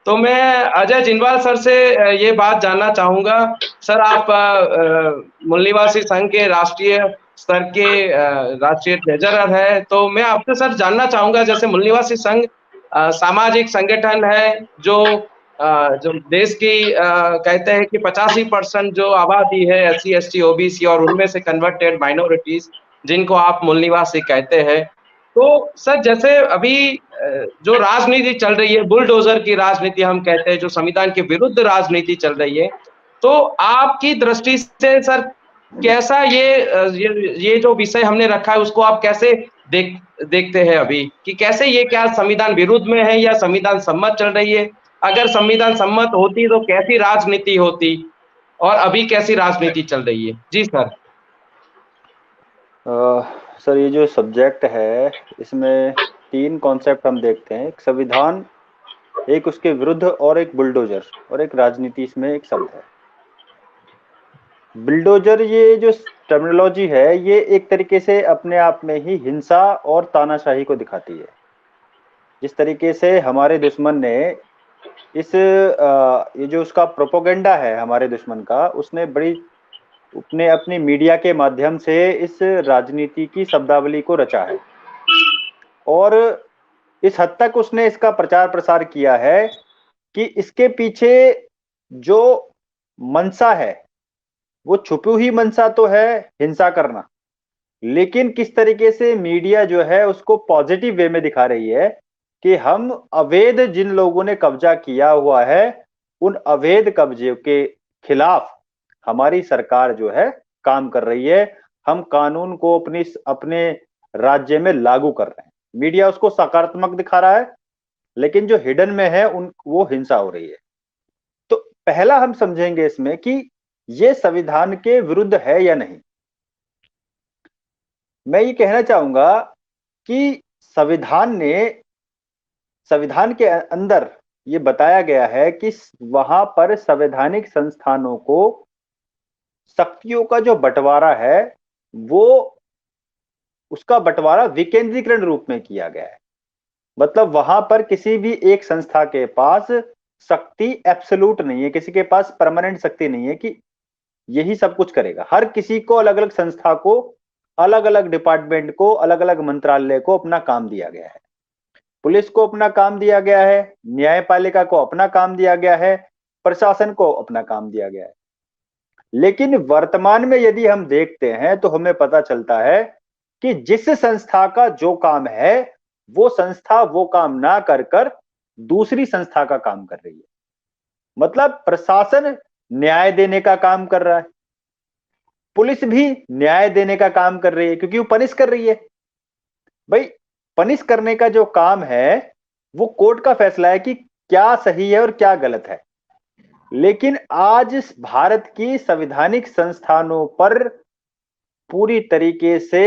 तो मैं अजय जिंदवाल सर से ये बात जानना चाहूँगा। सर आप मूल निवासी संघ के राष्ट्रीय स्तर के राष्ट्रीय ट्रेज़रर हैं, तो मैं आपसे सर जानना चाहूँगा जैसे मूल निवासी संघ सामाजिक संगठन है जो जो देश की कहते हैं कि 85% जो आबादी है एससी, एसटी, ओबीसी और उनमें से कन्वर्टेड माइनॉरिटीज़ जिनको आप मूल निवासी कहते हैं। तो सर जैसे अभी जो राजनीति चल रही है, बुलडोज़र की राजनीति हम कहते हैं, जो संविधान के विरुद्ध राजनीति चल रही है, तो आपकी दृष्टि से सर कैसा ये जो विषय हमने रखा है उसको आप कैसे देखते हैं अभी? कि कैसे ये क्या संविधान विरुद्ध में है या संविधान सम्मत चल रही है? अगर संविधान सम्मत होती तो कैसी राजनीति होती? और अभी कैसी राजनीति चल रही है? जी सर। सर ये जो सब्जेक्ट है इसमें तीन कॉन्सेप्ट हम देखते हैं, एक संविधान, एक उसके विरुद्ध और एक बुलडोजर और एक राजनीति, इसमें एक शब्द है बुलडोजर। ये जो टर्मिनोलॉजी है ये एक तरीके से अपने आप में ही हिंसा और तानाशाही को दिखाती है। जिस तरीके से हमारे दुश्मन ने ये जो उसका प्रोपोगेंडा है हमारे दुश्मन का, उसने बड़ी अपने अपनी मीडिया के माध्यम से इस राजनीति की शब्दावली को रचा है और इस हद तक उसने इसका प्रचार प्रसार किया है कि इसके पीछे जो मंशा है वो छुपी हुई मंशा तो है हिंसा करना, लेकिन किस तरीके से मीडिया जो है उसको पॉजिटिव वे में दिखा रही है कि हम अवैध जिन लोगों ने कब्जा किया हुआ है उन अवैध कब्जे के खिलाफ हमारी सरकार जो है काम कर रही है, हम कानून को अपने राज्य में लागू कर रहे हैं। मीडिया उसको सकारात्मक दिखा रहा है, लेकिन जो हिडन में है उन वो हिंसा हो रही है। तो पहला हम समझेंगे इसमें कि ये संविधान के विरुद्ध है या नहीं। मैं ये कहना चाहूंगा कि संविधान के अंदर ये बताया गया है कि वहां पर संवैधानिक संस्थानों को शक्तियों का जो बंटवारा है वो उसका बंटवारा विकेंद्रीकरण रूप में किया गया है। मतलब वहां पर किसी भी एक संस्था के पास शक्ति एब्सोल्यूट नहीं है, किसी के पास परमानेंट शक्ति नहीं है कि यही सब कुछ करेगा। हर किसी को अलग अलग संस्था को, अलग अलग डिपार्टमेंट को, अलग अलग मंत्रालय को अपना काम दिया गया है। पुलिस को अपना काम दिया गया है, न्यायपालिका को अपना काम दिया गया है, प्रशासन को अपना काम दिया गया है। लेकिन वर्तमान में यदि हम देखते हैं तो हमें पता चलता है कि जिस संस्था का जो काम है वो संस्था वो काम ना कर कर दूसरी संस्था का काम कर रही है। मतलब प्रशासन न्याय देने का काम कर रहा है, पुलिस भी न्याय देने का काम कर रही है क्योंकि वो पनिश कर रही है। भाई पनिश करने का जो काम है वो कोर्ट का फैसला है कि क्या सही है और क्या गलत है। लेकिन आज भारत की संवैधानिक संस्थानों पर पूरी तरीके से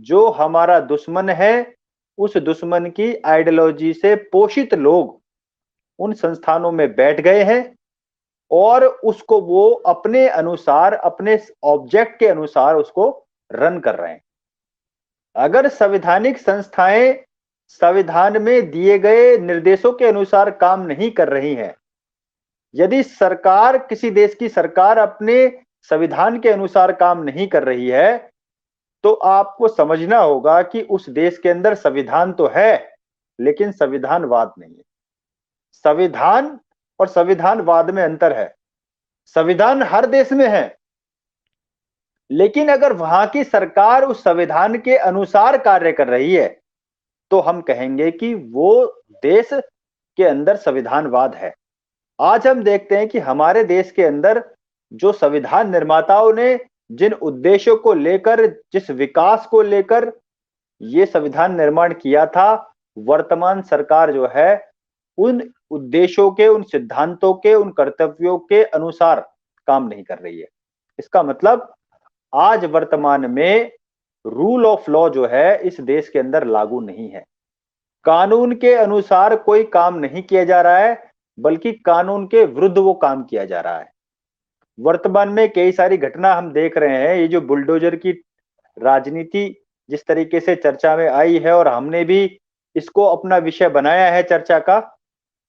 जो हमारा दुश्मन है उस दुश्मन की आइडियोलॉजी से पोषित लोग उन संस्थानों में बैठ गए हैं और उसको वो अपने अनुसार, अपने ऑब्जेक्ट के अनुसार उसको रन कर रहे हैं। अगर संवैधानिक संस्थाएं संविधान में दिए गए निर्देशों के अनुसार काम नहीं कर रही हैं, यदि सरकार, किसी देश की सरकार अपने संविधान के अनुसार काम नहीं कर रही है, तो आपको समझना होगा कि उस देश के अंदर संविधान तो है लेकिन संविधानवाद नहीं है। संविधान और संविधानवाद में अंतर है। संविधान हर देश में है, लेकिन अगर वहां की सरकार उस संविधान के अनुसार कार्य कर रही है तो हम कहेंगे कि वो देश के अंदर संविधानवाद है। आज हम देखते हैं कि हमारे देश के अंदर जो संविधान निर्माताओं ने जिन उद्देश्यों को लेकर, जिस विकास को लेकर ये संविधान निर्माण किया था, वर्तमान सरकार जो है उन उद्देश्यों के, उन सिद्धांतों के, उन कर्तव्यों के अनुसार काम नहीं कर रही है। इसका मतलब आज वर्तमान में रूल ऑफ लॉ जो है इस देश के अंदर लागू नहीं है। कानून के अनुसार कोई काम नहीं किया जा रहा है, बल्कि कानून के विरुद्ध वो काम किया जा रहा है। वर्तमान में कई सारी घटना हम देख रहे हैं। ये जो बुलडोजर की राजनीति जिस तरीके से चर्चा में आई है और हमने भी इसको अपना विषय बनाया है चर्चा का,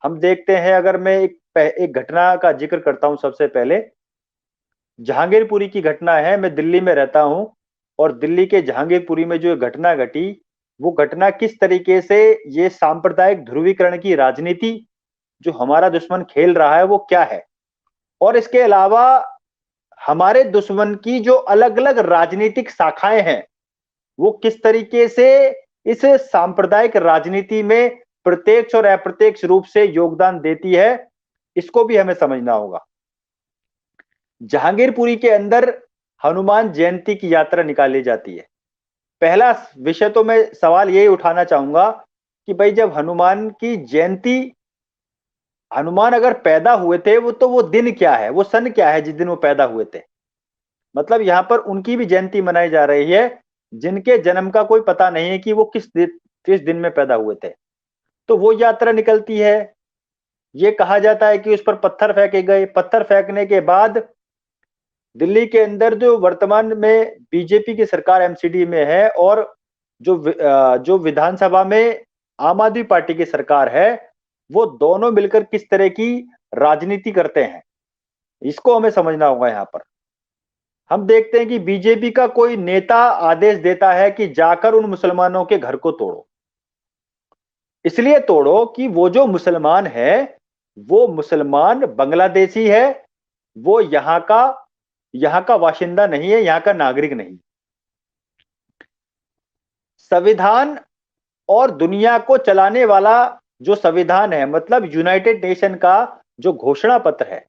हम देखते हैं, अगर मैं एक घटना का जिक्र करता हूं सबसे पहले, जहांगीरपुरी की घटना है। मैं दिल्ली में रहता हूं और दिल्ली के जहांगीरपुरी में जो घटना घटी, वो घटना किस तरीके से ये सांप्रदायिक ध्रुवीकरण की राजनीति जो हमारा दुश्मन खेल रहा है वो क्या है, और इसके अलावा हमारे दुश्मन की जो अलग अलग राजनीतिक शाखाएं हैं वो किस तरीके से इस सांप्रदायिक राजनीति में प्रत्यक्ष और अप्रत्यक्ष रूप से योगदान देती है, इसको भी हमें समझना होगा। जहांगीरपुरी के अंदर हनुमान जयंती की यात्रा निकाली जाती है। पहला विषय तो मैं सवाल यही उठाना चाहूंगा कि भाई जब हनुमान की जयंती, हनुमान अगर पैदा हुए थे वो दिन क्या है, वो सन क्या है जिस दिन वो पैदा हुए थे। मतलब यहां पर उनकी भी जयंती मनाई जा रही है जिनके जन्म का कोई पता नहीं है कि वो किस दिन में पैदा हुए थे। तो वो यात्रा निकलती है, ये कहा जाता है कि उस पर पत्थर फेंके गए। पत्थर फेंकने के बाद दिल्ली के अंदर जो वर्तमान में बीजेपी की सरकार एमसीडी में है और जो विधानसभा में आम आदमी पार्टी की सरकार है, वो दोनों मिलकर किस तरह की राजनीति करते हैं, इसको हमें समझना होगा। यहां पर हम देखते हैं कि बीजेपी का कोई नेता आदेश देता है कि जाकर उन मुसलमानों के घर को तोड़ो। इसलिए तोड़ो कि वो जो मुसलमान है वो मुसलमान बांग्लादेशी है, वो यहां का बाशिंदा नहीं है, यहां का नागरिक नहीं। संविधान और दुनिया को चलाने वाला जो संविधान है, मतलब यूनाइटेड नेशन का जो घोषणा पत्र है,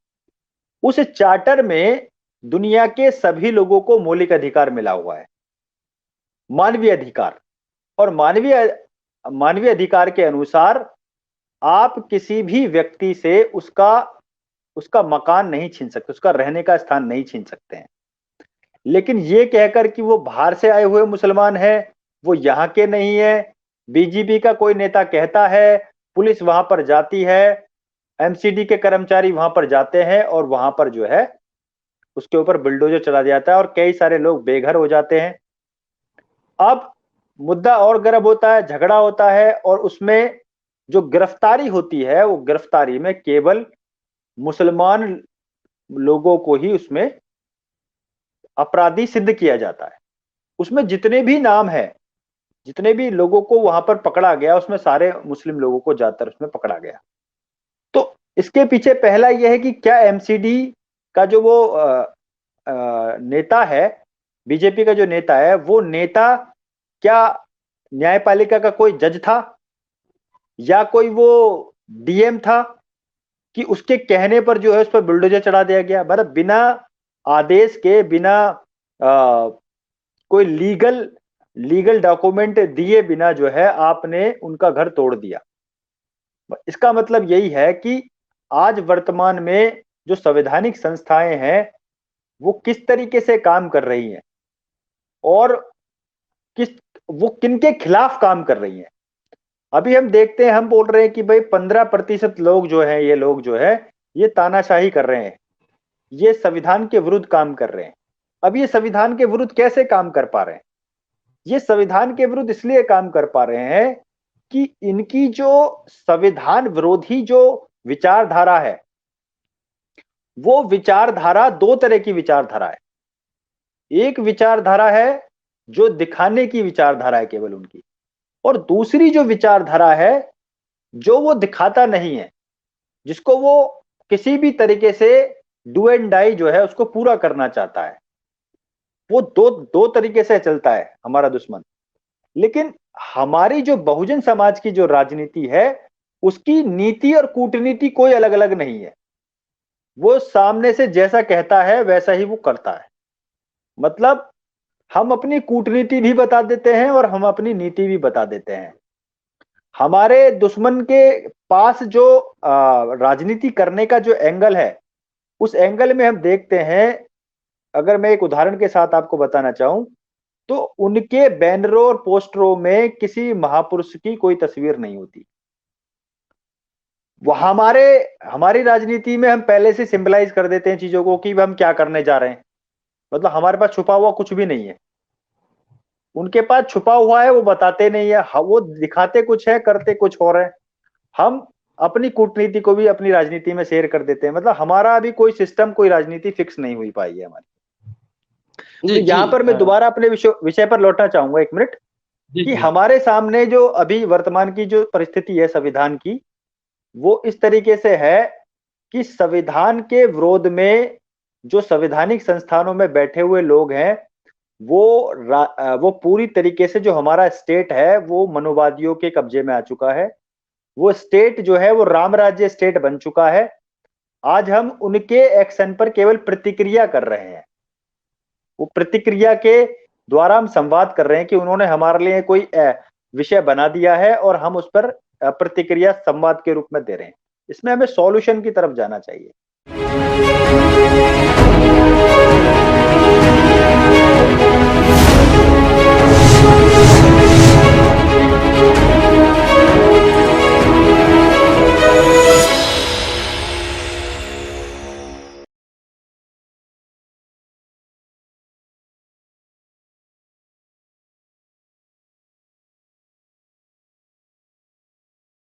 उस चार्टर में दुनिया के सभी लोगों को मौलिक अधिकार मिला हुआ है, मानवीय अधिकार। और मानवीय अधिकार के अनुसार आप किसी भी व्यक्ति से उसका मकान नहीं छीन सकते, उसका रहने का स्थान नहीं छीन सकते हैं। लेकिन ये कहकर कि वो बाहर से आए हुए मुसलमान हैं, वो यहाँ के नहीं है, बीजेपी का कोई नेता कहता है, पुलिस वहां पर जाती है, एमसीडी के कर्मचारी वहां पर जाते हैं और वहां पर जो है उसके ऊपर बुलडोजर चला जाता है और कई सारे लोग बेघर हो जाते हैं। अब मुद्दा और गर्म होता है, झगड़ा होता है और उसमें जो गिरफ्तारी होती है वो गिरफ्तारी में केवल मुसलमान लोगों को ही उसमें अपराधी सिद्ध किया जाता है। उसमें जितने भी नाम है, जितने भी लोगों को वहां पर पकड़ा गया, उसमें सारे मुस्लिम लोगों को ज्यादातर उसमें पकड़ा गया। तो इसके पीछे पहला यह है कि क्या एमसीडी का जो वो नेता है, बीजेपी का जो नेता है, वो नेता क्या न्यायपालिका का कोई जज था या कोई वो डीएम था कि उसके कहने पर जो है उस पर बुलडोजर चढ़ा दिया गया। मतलब बिना आदेश के, बिना कोई लीगल डॉक्यूमेंट दिए बिना जो है आपने उनका घर तोड़ दिया। इसका मतलब यही है कि आज वर्तमान में जो संवैधानिक संस्थाएं हैं वो किस तरीके से काम कर रही हैं और वो किनके खिलाफ काम कर रही हैं। अभी हम देखते हैं, हम बोल रहे हैं कि भाई 15% लोग जो है, ये लोग जो है ये तानाशाही कर रहे हैं, ये संविधान के विरुद्ध काम कर रहे हैं। अब ये संविधान के विरुद्ध कैसे काम कर पा रहे हैं? ये संविधान के विरुद्ध इसलिए काम कर पा रहे हैं कि इनकी जो संविधान विरोधी जो विचारधारा है, वो विचारधारा दो तरह की विचारधारा है। एक विचारधारा है जो दिखाने की विचारधारा है केवल उनकी, और दूसरी जो विचारधारा है जो वो दिखाता नहीं है, जिसको वो किसी भी तरीके से डू एंड डाई जो है उसको पूरा करना चाहता है। वो दो तरीके से चलता है हमारा दुश्मन। लेकिन हमारी जो बहुजन समाज की जो राजनीति है, उसकी नीति और कूटनीति कोई अलग अलग नहीं है। वो सामने से जैसा कहता है वैसा ही वो करता है। मतलब हम अपनी कूटनीति भी बता देते हैं और हम अपनी नीति भी बता देते हैं। हमारे दुश्मन के पास जो राजनीति करने का जो एंगल है, उस एंगल में हम देखते हैं, अगर मैं एक उदाहरण के साथ आपको बताना चाहूं तो उनके बैनरों और पोस्टरों में किसी महापुरुष की कोई तस्वीर नहीं होती। वो हमारी राजनीति में हम पहले से सिंबलाइज कर देते हैं चीजों को कि हम क्या करने जा रहे हैं। मतलब हमारे पास छुपा हुआ कुछ भी नहीं है, उनके पास छुपा हुआ है, वो बताते नहीं है। वो दिखाते कुछ है, करते कुछ और है। हम अपनी कूटनीति को भी अपनी राजनीति में शेयर कर देते हैं। मतलब हमारा अभी कोई सिस्टम, कोई राजनीति फिक्स नहीं हुई पाई है हमारी। तो यहाँ पर मैं दोबारा अपने विषय पर लौटना चाहूंगा 1 मिनट, कि हमारे सामने जो अभी वर्तमान की जो परिस्थिति है संविधान की, वो इस तरीके से है कि संविधान के विरोध में जो संवैधानिक संस्थानों में बैठे हुए लोग हैं, वो पूरी तरीके से जो हमारा स्टेट है वो मनुवादियों के कब्जे में आ चुका है। वो स्टेट जो है वो राम राज्य स्टेट बन चुका है। आज हम उनके एक्शन पर केवल प्रतिक्रिया कर रहे हैं। वो प्रतिक्रिया के द्वारा हम संवाद कर रहे हैं कि उन्होंने हमारे लिए कोई विषय बना दिया है और हम उस पर प्रतिक्रिया संवाद के रूप में दे रहे हैं। इसमें हमें सॉल्यूशन की तरफ जाना चाहिए।